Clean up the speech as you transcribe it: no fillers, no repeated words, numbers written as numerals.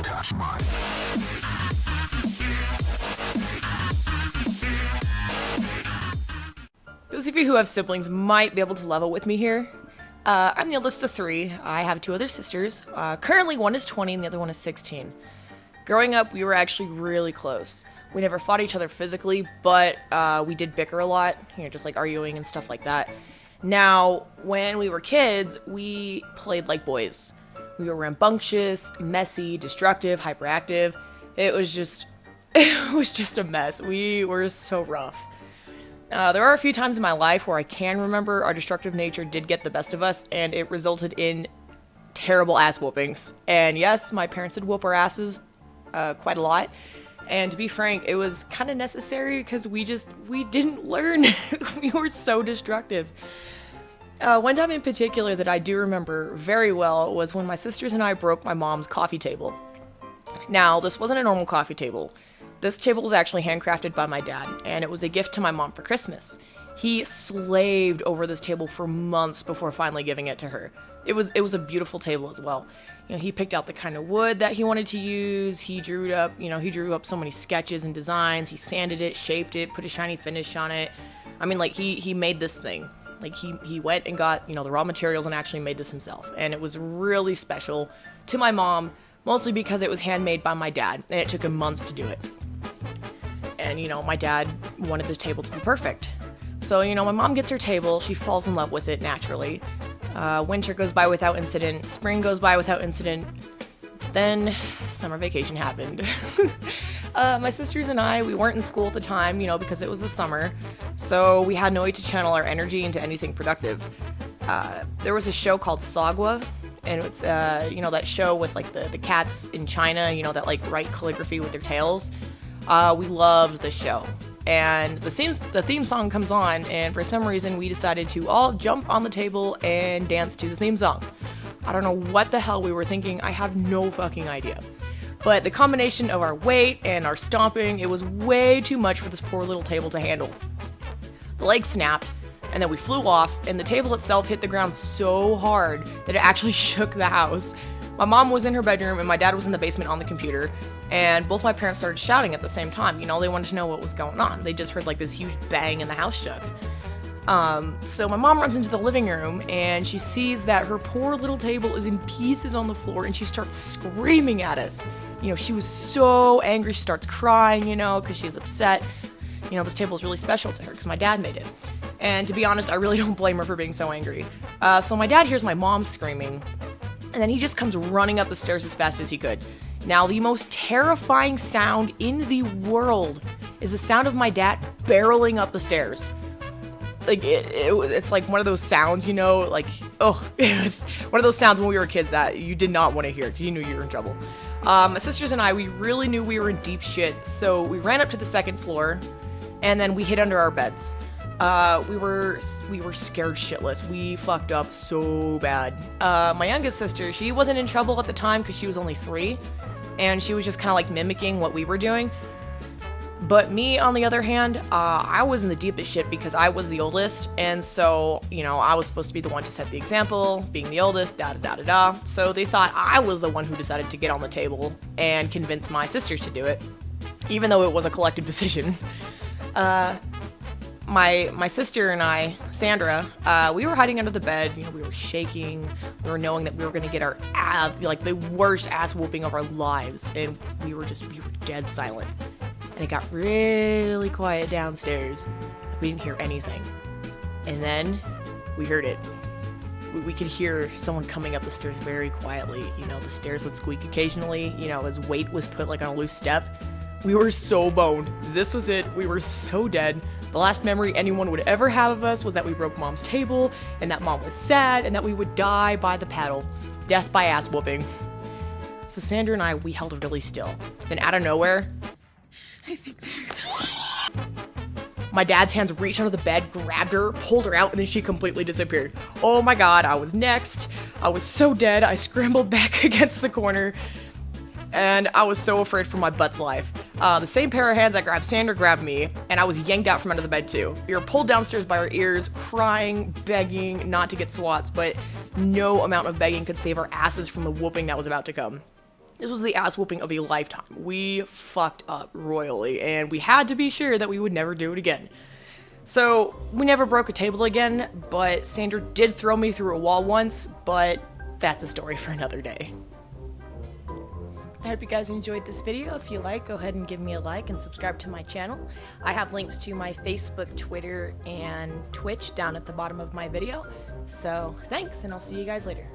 touch mine. Those of you who have siblings might be able to level with me here. I'm the oldest of three. I have two other sisters. Currently, one is 20 and the other one is 16. Growing up, we were actually really close. We never fought each other physically, but we did bicker a lot, just like arguing and stuff like that. Now, when we were kids, we played like boys. We were rambunctious, messy, destructive, hyperactive. It was just a mess. We were so rough. There are a few times in my life where I can remember our destructive nature did get the best of us, and it resulted in terrible ass whoopings. And yes, my parents did whoop our asses quite a lot. And to be frank, it was kind of necessary because we didn't learn. We were so destructive. One time in particular that I do remember very well was when my sisters and I broke my mom's coffee table. Now, this wasn't a normal coffee table. This table was actually handcrafted by my dad, and it was a gift to my mom for Christmas. He slaved over this table for months before finally giving it to her. It was a beautiful table as well. He picked out the kind of wood that he wanted to use. He drew up so many sketches and designs. He sanded it, shaped it, put a shiny finish on it. I mean, like, he made this thing. Like, he went and got, the raw materials and actually made this himself. And it was really special to my mom, mostly because it was handmade by my dad, and it took him months to do it. And, my dad wanted this table to be perfect. So, my mom gets her table. She falls in love with it naturally. Winter goes by without incident. Spring goes by without incident. Then summer vacation happened. My sisters and I, we weren't in school at the time, because it was the summer. So we had no way to channel our energy into anything productive. There was a show called Sagwa. And it's, that show with, like, the cats in China, that, like, write calligraphy with their tails. We loved the show. And the theme song comes on, and for some reason we decided to all jump on the table and dance to the theme song. I don't know what the hell we were thinking. I have no fucking idea. But the combination of our weight and our stomping, it was way too much for this poor little table to handle. The leg snapped, and then we flew off, and the table itself hit the ground so hard that it actually shook the house. My mom was in her bedroom, and my dad was in the basement on the computer, and both my parents started shouting at the same time. They wanted to know what was going on. They just heard, like, this huge bang and the house shook. So my mom runs into the living room, and she sees that her poor little table is in pieces on the floor, and she starts screaming at us. She was so angry. She starts crying, because she's upset. This table is really special to her because my dad made it. And to be honest, I really don't blame her for being so angry. So my dad hears my mom screaming, and then he just comes running up the stairs as fast as he could. Now, the most terrifying sound in the world is the sound of my dad barreling up the stairs. Like, it's like one of those sounds, like, it was one of those sounds when we were kids that you did not want to hear because you knew you were in trouble. My sisters and I, we really knew we were in deep shit, so we ran up to the second floor, and then we hid under our beds. We were scared shitless. We fucked up so bad. My youngest sister, she wasn't in trouble at the time because she was only 3, and she was just kind of like mimicking what we were doing. But me, on the other hand, I was in the deepest shit because I was the oldest, and so, I was supposed to be the one to set the example, being the oldest, da-da-da-da-da. So they thought I was the one who decided to get on the table and convince my sisters to do it, even though it was a collective decision. My sister and I, Sandra, we were hiding under the bed. We were shaking. We were knowing that we were going to get our ass, like, the worst ass whooping of our lives, and we were dead silent. And it got really quiet downstairs. We didn't hear anything. And then we heard it. We could hear someone coming up the stairs very quietly. The stairs would squeak occasionally, as weight was put, like, on a loose step. We were so boned. This was it. We were so dead. The last memory anyone would ever have of us was that we broke Mom's table, and that Mom was sad, and that we would die by the paddle. Death by ass whooping. So Sandra and I, we held really still. Then out of nowhere, I think they're... my dad's hands reached under the bed, grabbed her, pulled her out, and then she completely disappeared. Oh my god, I was next. I was so dead. I scrambled back against the corner, and I was so afraid for my butt's life. The same pair of hands that grabbed Sandra grabbed me, and I was yanked out from under the bed too. We were pulled downstairs by our ears, crying, begging not to get swats, but no amount of begging could save our asses from the whooping that was about to come. This was the ass whooping of a lifetime. We fucked up royally, and we had to be sure that we would never do it again. So, we never broke a table again, but Sandra did throw me through a wall once, but that's a story for another day. I hope you guys enjoyed this video. If you like, go ahead and give me a like and subscribe to my channel. I have links to my Facebook, Twitter, and Twitch down at the bottom of my video. So, thanks, and I'll see you guys later.